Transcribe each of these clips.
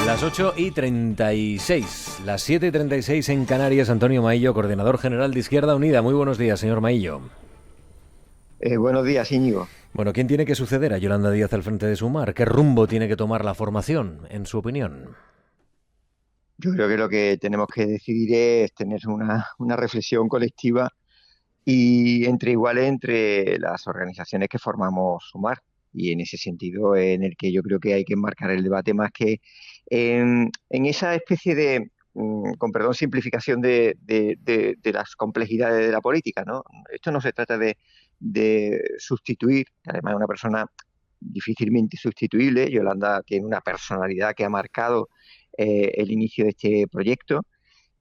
Las 8:36, las 7:36 en Canarias. Antonio Maillo, coordinador general de Izquierda Unida. Muy buenos días, señor Maillo. Buenos días, Íñigo. Bueno, ¿quién tiene que suceder a Yolanda Díaz al frente de Sumar? ¿Qué rumbo tiene que tomar la formación, en su opinión? Yo creo que lo que tenemos que decidir es tener una reflexión colectiva y entre iguales entre las organizaciones que formamos Sumar. Y en ese sentido, en el que yo creo que hay que enmarcar el debate más que en esa especie de, con perdón, simplificación de las complejidades de la política, ¿no? Esto no se trata de sustituir, además es una persona difícilmente sustituible. Yolanda tiene una personalidad que ha marcado el inicio de este proyecto.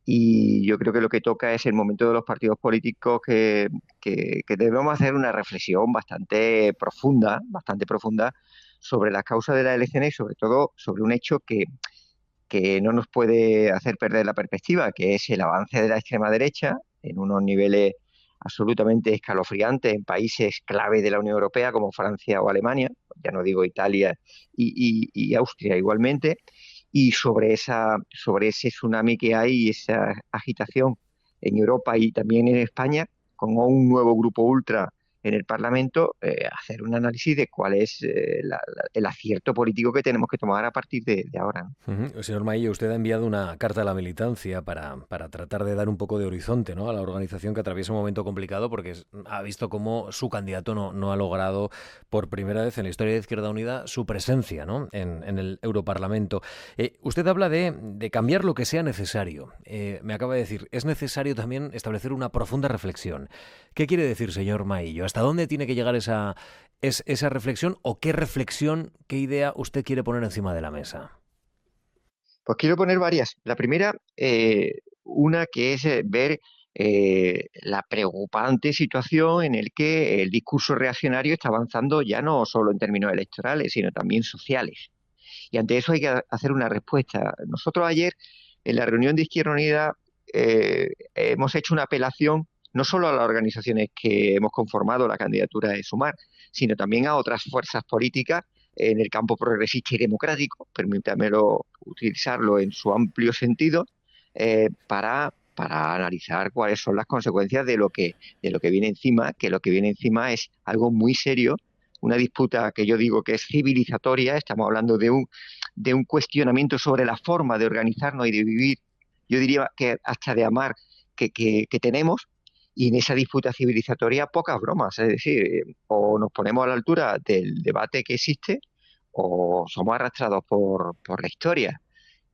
Y yo creo que lo que toca es el momento de los partidos políticos que debemos hacer una reflexión bastante profunda sobre las causas de las elecciones y sobre todo sobre un hecho que no nos puede hacer perder la perspectiva, que es el avance de la extrema derecha en unos niveles absolutamente escalofriantes en países clave de la Unión Europea como Francia o Alemania, ya no digo Italia y Austria igualmente, y sobre ese tsunami que hay y esa agitación en Europa y también en España, con un nuevo grupo ultra en el Parlamento, hacer un análisis de cuál es el acierto político que tenemos que tomar a partir de ahora, ¿no? Señor Maillo, usted ha enviado una carta a la militancia para tratar de dar un poco de horizonte, ¿no?, a la organización que atraviesa un momento complicado porque ha visto cómo su candidato no ha logrado por primera vez en la historia de Izquierda Unida su presencia, ¿no?, en el Europarlamento. Usted habla de cambiar lo que sea necesario. Me acaba de decir, es necesario también establecer una profunda reflexión. ¿Qué quiere decir, señor Maillo? ¿Hasta dónde tiene que llegar esa reflexión o qué reflexión, qué idea usted quiere poner encima de la mesa? Pues quiero poner varias. La primera, una que es ver la preocupante situación en el que el discurso reaccionario está avanzando ya no solo en términos electorales, sino también sociales. Y ante eso hay que hacer una respuesta. Nosotros ayer, en la reunión de Izquierda Unida, hemos hecho una apelación no solo a las organizaciones que hemos conformado la candidatura de Sumar, sino también a otras fuerzas políticas en el campo progresista y democrático, permítamelo utilizarlo en su amplio sentido, para analizar cuáles son las consecuencias de lo que viene encima, que lo que viene encima es algo muy serio, una disputa que yo digo que es civilizatoria. Estamos hablando de un cuestionamiento sobre la forma de organizarnos y de vivir, yo diría que hasta de amar, que tenemos. Y en esa disputa civilizatoria, pocas bromas. Es decir, o nos ponemos a la altura del debate que existe o somos arrastrados por la historia.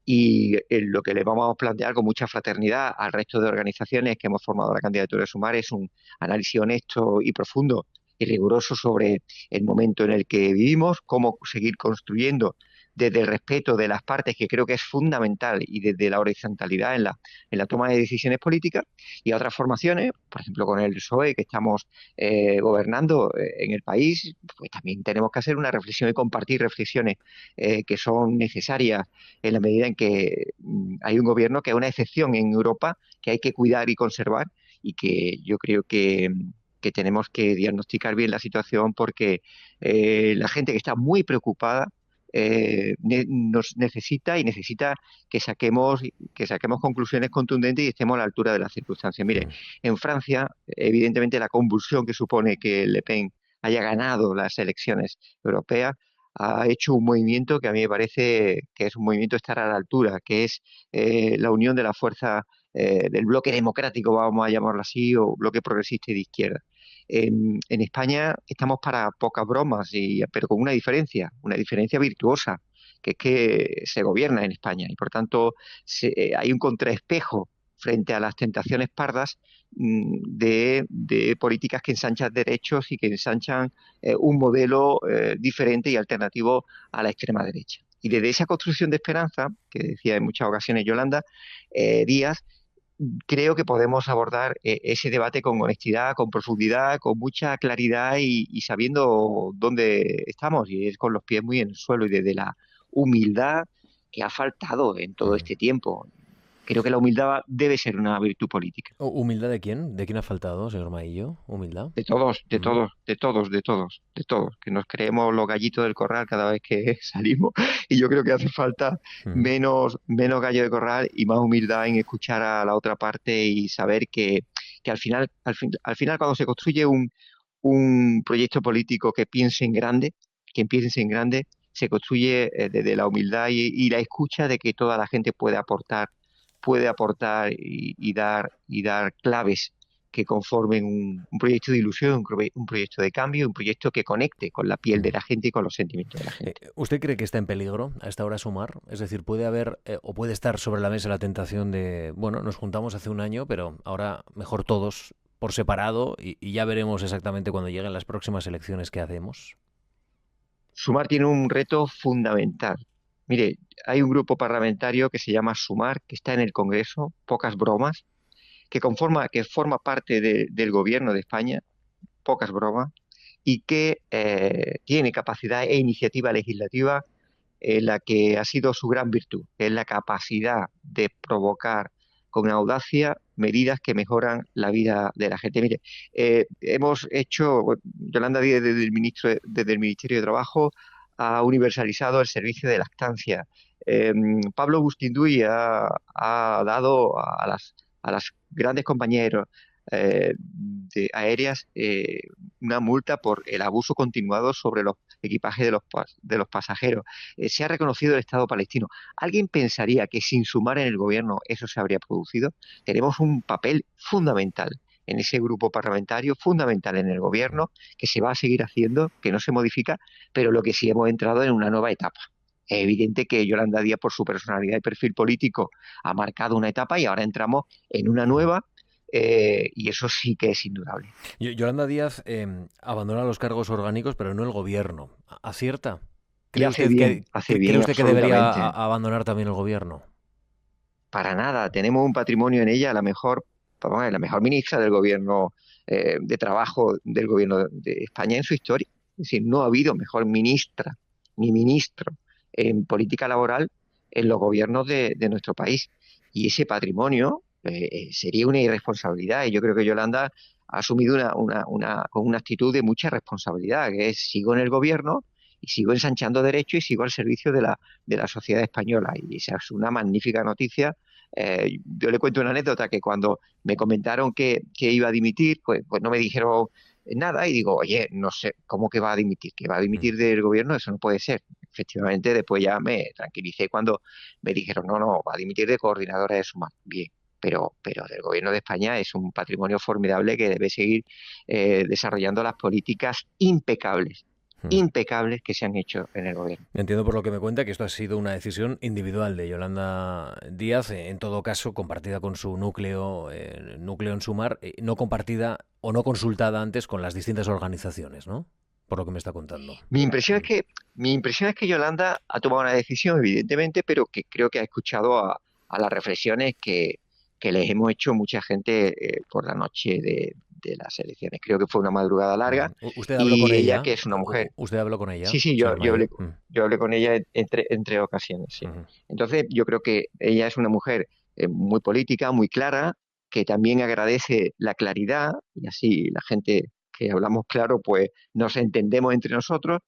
Y lo que le vamos a plantear con mucha fraternidad al resto de organizaciones que hemos formado la candidatura de Sumar es un análisis honesto y profundo y riguroso sobre el momento en el que vivimos, cómo seguir construyendo desde el respeto de las partes, que creo que es fundamental, y desde la horizontalidad en la toma de decisiones políticas. Y a otras formaciones, por ejemplo con el PSOE, que estamos gobernando en el país, pues también tenemos que hacer una reflexión y compartir reflexiones que son necesarias en la medida en que hay un gobierno que es una excepción en Europa, que hay que cuidar y conservar, y que yo creo que tenemos que diagnosticar bien la situación, porque la gente que está muy preocupada nos necesita que saquemos conclusiones contundentes y estemos a la altura de las circunstancias. Mire, en Francia, evidentemente la convulsión que supone que Le Pen haya ganado las elecciones europeas ha hecho un movimiento que a mí me parece que es un movimiento de estar a la altura, que es la unión de la fuerza del bloque democrático, vamos a llamarlo así, o bloque progresista y de izquierda. En España estamos para pocas bromas, pero con una diferencia virtuosa, que es que se gobierna en España y por tanto hay un contraespejo frente a las tentaciones pardas de políticas que ensanchan derechos y que ensanchan un modelo diferente y alternativo a la extrema derecha. Y desde esa construcción de esperanza, que decía en muchas ocasiones Yolanda Díaz, creo que podemos abordar ese debate con honestidad, con profundidad, con mucha claridad y sabiendo dónde estamos, y es con los pies muy en el suelo y desde la humildad que ha faltado en todo este tiempo. Creo que la humildad debe ser una virtud política. ¿Humildad de quién? ¿De quién ha faltado, señor Maillo? ¿Humildad? De todos, de Mm, todos, de todos, de todos, de todos, que nos creemos los gallitos del corral cada vez que salimos y yo creo que hace falta mm. menos gallo de corral y más humildad en escuchar a la otra parte y saber que al final cuando se construye un proyecto político que piense en grande, que empiece en grande, se construye desde la humildad y la escucha de que toda la gente puede aportar y dar claves que conformen un proyecto de ilusión, un proyecto de cambio, un proyecto que conecte con la piel de Mm. la gente y con los sentimientos de la gente. ¿Usted cree que está en peligro a esta hora Sumar? Es decir, puede haber o puede estar sobre la mesa la tentación de, bueno, nos juntamos hace un año, pero ahora mejor todos por separado y ya veremos exactamente cuando lleguen las próximas elecciones qué hacemos. Sumar tiene un reto fundamental. Mire, hay un grupo parlamentario que se llama Sumar, que está en el Congreso, pocas bromas, que forma parte del gobierno de España, pocas bromas, y que tiene capacidad e iniciativa legislativa la que ha sido su gran virtud, que es la capacidad de provocar con audacia medidas que mejoran la vida de la gente. Mire, hemos hecho, Yolanda Díaz desde el Ministerio de Trabajo ha universalizado el servicio de lactancia. Pablo Bustinduy ha dado a las grandes compañeros aéreas una multa por el abuso continuado sobre los equipajes de los pasajeros. Se ha reconocido el Estado palestino. ¿Alguien pensaría que sin Sumar en el gobierno eso se habría producido? Tenemos un papel fundamental en ese grupo parlamentario, fundamental en el gobierno, que se va a seguir haciendo, que no se modifica, pero lo que sí hemos entrado en una nueva etapa. Es evidente que Yolanda Díaz, por su personalidad y perfil político, ha marcado una etapa y ahora entramos en una nueva y eso sí que es indudable. Yolanda Díaz abandona los cargos orgánicos, pero no el gobierno. ¿Acierta? Y hace ¿Cree bien usted que debería absolutamente. abandonar también el gobierno? Para nada, tenemos un patrimonio en ella, vamos, la mejor ministra del gobierno de trabajo del gobierno de España en su historia. Es decir, no ha habido mejor ministra ni ministro en política laboral en los gobiernos de nuestro país. Y ese patrimonio sería una irresponsabilidad. Y yo creo que Yolanda ha asumido con una actitud de mucha responsabilidad, que es sigo en el gobierno y sigo ensanchando derechos y sigo al servicio de la sociedad española. Y esa es una magnífica noticia. Yo le cuento una anécdota que cuando me comentaron que iba a dimitir, pues no me dijeron nada y digo, oye, no sé, ¿cómo que va a dimitir? ¿Que va a Mm. dimitir del gobierno? Eso no puede ser. Efectivamente, después ya me tranquilicé cuando me dijeron, no, va a dimitir de coordinadora de Sumar. Bien, pero del gobierno de España es un patrimonio formidable que debe seguir desarrollando las políticas Mm. impecables que se han hecho en el gobierno. Entiendo por lo que me cuenta que esto ha sido una decisión individual de Yolanda Díaz, en todo caso compartida con su núcleo en Sumar, no compartida o no consultada antes con las distintas organizaciones, ¿no? Por lo que me está contando. Mi impresión es Mm. que, mi impresión es que Yolanda ha tomado una decisión, evidentemente, pero que creo que ha escuchado a las reflexiones que les hemos hecho mucha gente por la noche de las elecciones. Creo que fue una madrugada larga ¿Usted habló con y ella, ella? que es una mujer, ¿Usted habló con ella, sí, sí, señor Mayo? yo hablé con ella entre ocasiones, sí. Ujú. Entonces, yo creo que ella es una mujer muy política, muy clara, que también agradece la claridad y así la gente que hablamos claro, pues nos entendemos entre nosotros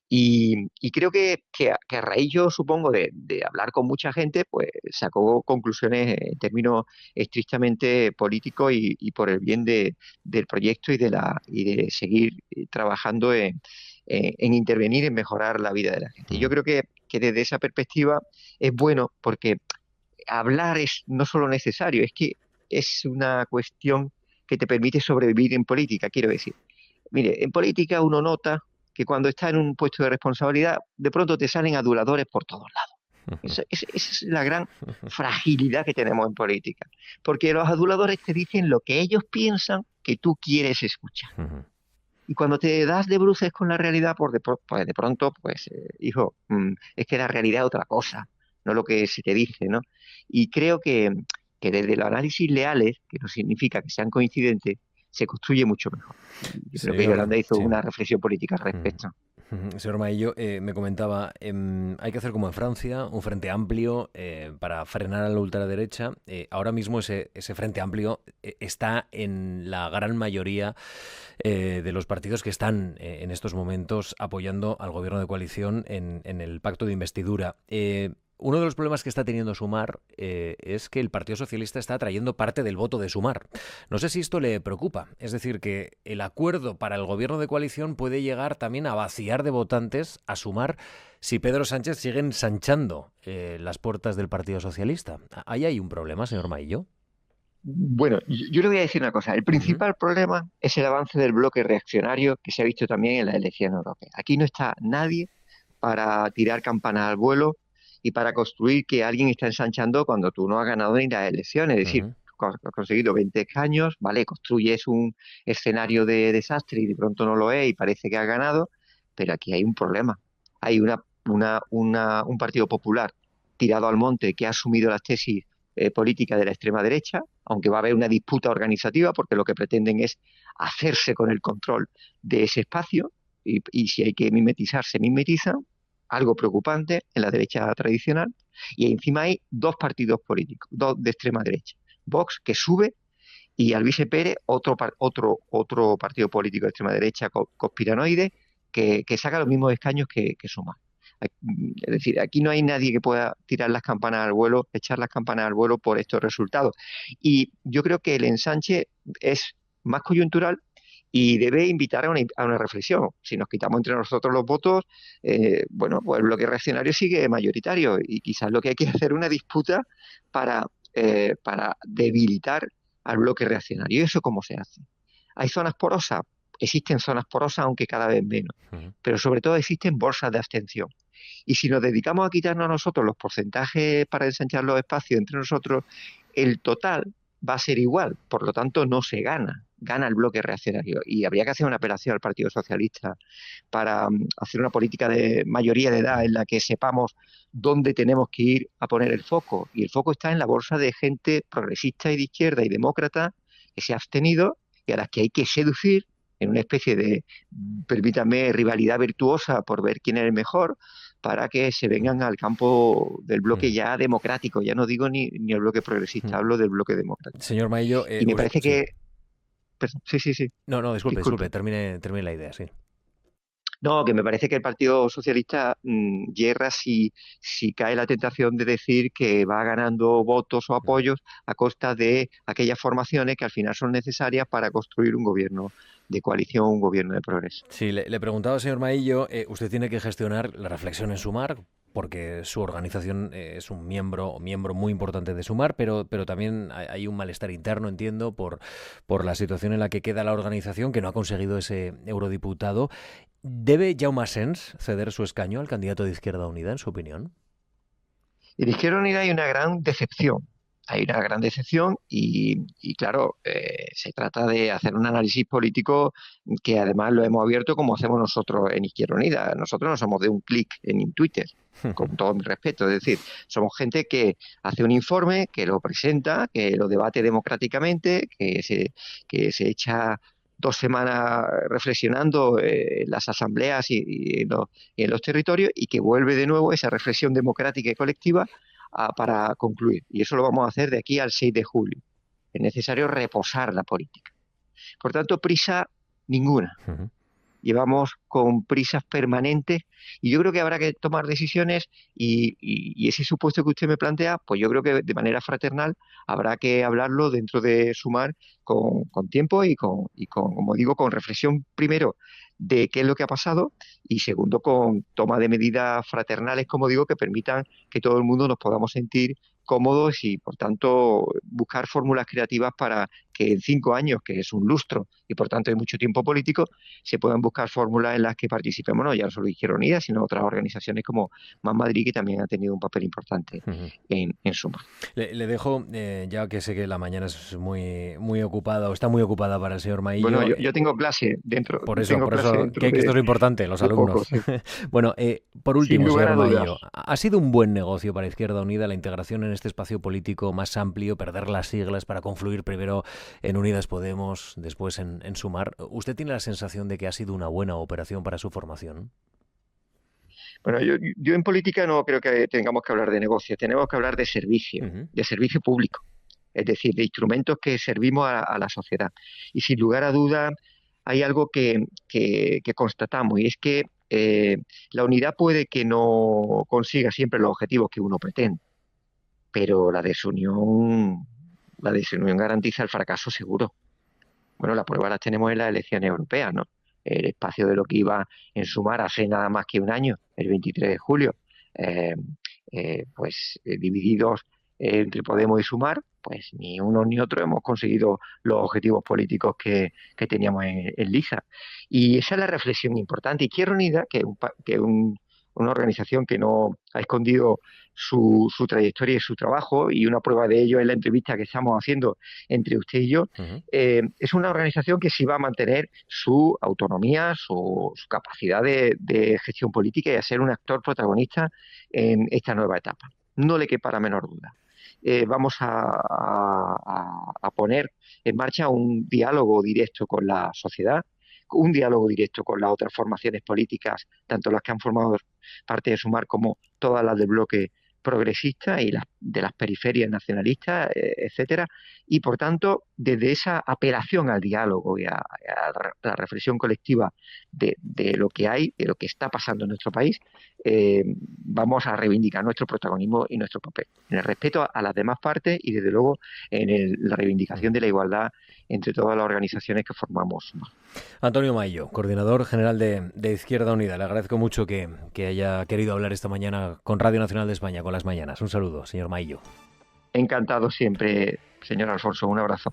y creo que a raíz, yo supongo, de hablar con mucha gente, pues sacó conclusiones en términos estrictamente políticos y por el bien del proyecto y de seguir trabajando en intervenir, en mejorar la vida de la gente. Y yo Mm. creo que desde esa perspectiva es bueno porque hablar es no solo necesario, es que es una cuestión que te permite sobrevivir en política, quiero decir. Mire, en política uno nota que cuando está en un puesto de responsabilidad, de pronto te salen aduladores por todos lados. Esa es la gran fragilidad que tenemos en política. Porque los aduladores te dicen lo que ellos piensan que tú quieres escuchar. Y cuando te das de bruces con la realidad, pues de pronto, pues, hijo, es que la realidad es otra cosa, no lo que se te dice, ¿no? Y creo que desde los análisis leales, que no significa que sean coincidentes, se construye mucho mejor. Yo creo que Señor, Yolanda hizo sí. una reflexión política al respecto. Señor Maillo, me comentaba, hay que hacer como en Francia, un frente amplio para frenar a la ultraderecha. Ahora mismo ese frente amplio está en la gran mayoría de los partidos que están en estos momentos apoyando al gobierno de coalición en el pacto de investidura. Uno de los problemas que está teniendo Sumar es que el Partido Socialista está atrayendo parte del voto de Sumar. No sé si esto le preocupa. Es decir, que el acuerdo para el gobierno de coalición puede llegar también a vaciar de votantes a Sumar si Pedro Sánchez sigue ensanchando las puertas del Partido Socialista. Ahí hay un problema, señor Maillo. Bueno, yo le voy a decir una cosa. El Ujú, principal problema es el avance del bloque reaccionario que se ha visto también en las elecciones europeas. Aquí no está nadie para tirar campanas al vuelo y para construir que alguien está ensanchando cuando tú no has ganado ni las elecciones. Es decir, ujú, has conseguido 20 escaños, ¿vale? Construyes un escenario de desastre y de pronto no lo es y parece que has ganado, pero aquí hay un problema. Hay un partido popular tirado al monte que ha asumido las tesis políticas de la extrema derecha, aunque va a haber una disputa organizativa porque lo que pretenden es hacerse con el control de ese espacio y si hay que mimetizar, se mimetizan, algo preocupante en la derecha tradicional, y encima hay dos partidos políticos, dos de extrema derecha. Vox, que sube, y Alvise Pérez, otro partido político de extrema derecha conspiranoide, que saca los mismos escaños que Sumar. Es decir, aquí no hay nadie que pueda tirar las campanas al vuelo, echar las campanas al vuelo por estos resultados. Y yo creo que el ensanche es más coyuntural y debe invitar a una reflexión. Si nos quitamos entre nosotros los votos, bueno, pues el bloque reaccionario sigue mayoritario y quizás lo que hay que hacer es una disputa para debilitar al bloque reaccionario. ¿Y eso cómo se hace? ¿Hay zonas porosas? Existen zonas porosas, aunque cada vez menos, ujú, pero sobre todo existen bolsas de abstención. Y si nos dedicamos a quitarnos a nosotros los porcentajes para ensanchar los espacios entre nosotros, el total va a ser igual. Por lo tanto, no se gana el bloque reaccionario. Y habría que hacer una apelación al Partido Socialista para hacer una política de mayoría de edad en la que sepamos dónde tenemos que ir a poner el foco. Y el foco está en la bolsa de gente progresista y de izquierda y demócrata que se ha abstenido y a las que hay que seducir en una especie de, permítame, rivalidad virtuosa por ver quién es el mejor, para que se vengan al campo del bloque ujú, ya democrático. Ya no digo ni el bloque progresista, ujú. hablo del bloque democrático. Señor Maillo, Y me parece sí. que... Sí, sí, sí, No, no, disculpe, disculpe. disculpe, termine la idea, sí. No, que me parece que el Partido Socialista yerra si cae la tentación de decir que va ganando votos o apoyos a costa de aquellas formaciones que al final son necesarias para construir un gobierno de coalición, un gobierno de progreso. Sí, le preguntaba, señor Maillo, usted tiene que gestionar la reflexión en Sumar, porque su organización es un miembro muy importante de Sumar, pero también hay un malestar interno, entiendo, por la situación en la que queda la organización, que no ha conseguido ese eurodiputado. ¿Debe Jaume Asens ceder su escaño al candidato de Izquierda Unida, en su opinión? En Izquierda Unida hay una gran decepción. Hay una gran decepción y claro, se trata de hacer un análisis político que además lo hemos abierto como hacemos nosotros en Izquierda Unida. Nosotros no somos de un clic en Twitter, con todo mi respeto. Es decir, somos gente que hace un informe, que lo presenta, que lo debate democráticamente, que se echa 2 semanas reflexionando en las asambleas y en los territorios y que vuelve de nuevo esa reflexión democrática y colectiva para concluir. Y eso lo vamos a hacer de aquí al 6 de julio. Es necesario reposar la política. Por tanto, prisa ninguna. Llevamos con prisas permanentes y yo creo que habrá que tomar decisiones y ese supuesto que usted me plantea, pues yo creo que de manera fraternal habrá que hablarlo dentro de Sumar con tiempo y con, como digo, con reflexión primero de qué es lo que ha pasado y segundo con toma de medidas fraternales, como digo, que permitan que todo el mundo nos podamos sentir cómodos y, por tanto, buscar fórmulas creativas para que en 5 años, que es un lustro y por tanto hay mucho tiempo político, se puedan buscar fórmulas en las que participemos, no ya no solo Izquierda Unida, sino otras organizaciones como Más Madrid, que también han tenido un papel importante en Suma. Le dejo, ya que sé que la mañana es muy ocupada o está muy ocupada para el señor Bueno, Maillo. yo tengo clase dentro, Por eso, tengo por clase eso, dentro que esto es de, lo importante, los de poco, alumnos. sí. Bueno, por Sin último, lugar señor a dudas. Maillo, ¿ha sido un buen negocio para Izquierda Unida la integración en este espacio político más amplio, perder las siglas para confluir primero en Unidas Podemos, después en Sumar? ¿Usted tiene la sensación de que ha sido una buena operación para su formación? Bueno, yo en política no creo que tengamos que hablar de negocios, tenemos que hablar Ujú. de servicio público, es decir, de instrumentos que servimos a la sociedad. Y sin lugar a dudas, hay algo que constatamos, y es que la unidad puede que no consiga siempre los objetivos que uno pretende, pero la desunión garantiza el fracaso seguro. Bueno, la prueba la tenemos en las elecciones europeas, ¿no? El espacio de lo que iba en Sumar hace nada más que un año, el 23 de julio, eh, divididos entre Podemos y Sumar, pues ni uno ni otro hemos conseguido los objetivos políticos que teníamos en liza. Y esa es la reflexión importante. Izquierda Unida, una organización que no ha escondido su trayectoria y su trabajo, y una prueba de ello es la entrevista que estamos haciendo entre usted y yo, Ujú. es una organización que sí va a mantener su autonomía, su capacidad de gestión política y a ser un actor protagonista en esta nueva etapa. No le quepa la menor duda. Vamos a poner en marcha un diálogo directo con la sociedad, un diálogo directo con las otras formaciones políticas, tanto las que han formado parte de Sumar como todas las del bloque progresista y de las periferias nacionalistas, etcétera, y por tanto, desde esa apelación al diálogo y a la reflexión colectiva de lo que hay, de lo que está pasando en nuestro país, vamos a reivindicar nuestro protagonismo y nuestro papel, en el respeto a las demás partes y desde luego en la reivindicación Ujú. de la igualdad entre todas las organizaciones que formamos. Antonio Maillo, coordinador general de Izquierda Unida. Le agradezco mucho que haya querido hablar esta mañana con Radio Nacional de España, con Las Mañanas. Un saludo, señor Maillo. Encantado siempre, señor Alfonso, un abrazo.